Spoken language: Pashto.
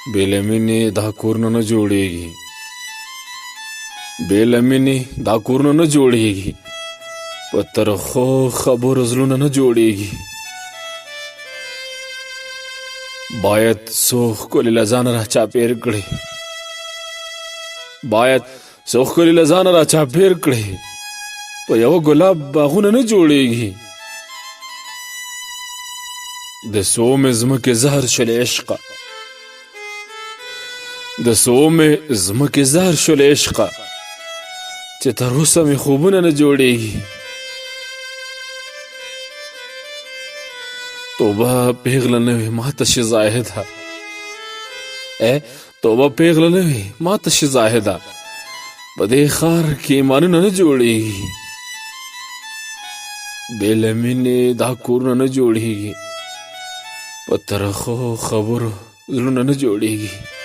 بې له مینې دا کورونه نه جوړېږي. بې له مینې دا کورونه نه جوړېږي. په ترخو خبرو زړونه نه جوړېږي. باید څو ښکلي له ځانه را چاپېر کړې. باید څو ښکلي له ځانه را چاپېر کړې. په یوه ګلاب باغونه نه جوړېږي. د سومې ځمکې زهر شولې عشقه. د سومې ځمکې زهر شولې عشقه، چې تر اوسه مې خوبونه نه جوړېږي. توبه پیغله نه وي ماته شي زاهده. توبه پیغله نه وي ماته شي زاهده. په دې ښار کې ایمانونه نه جوړېږي. بې له مینې دا کورونه نه جوړېږي. په ترخو خبرو زړونه نه جوړېږي.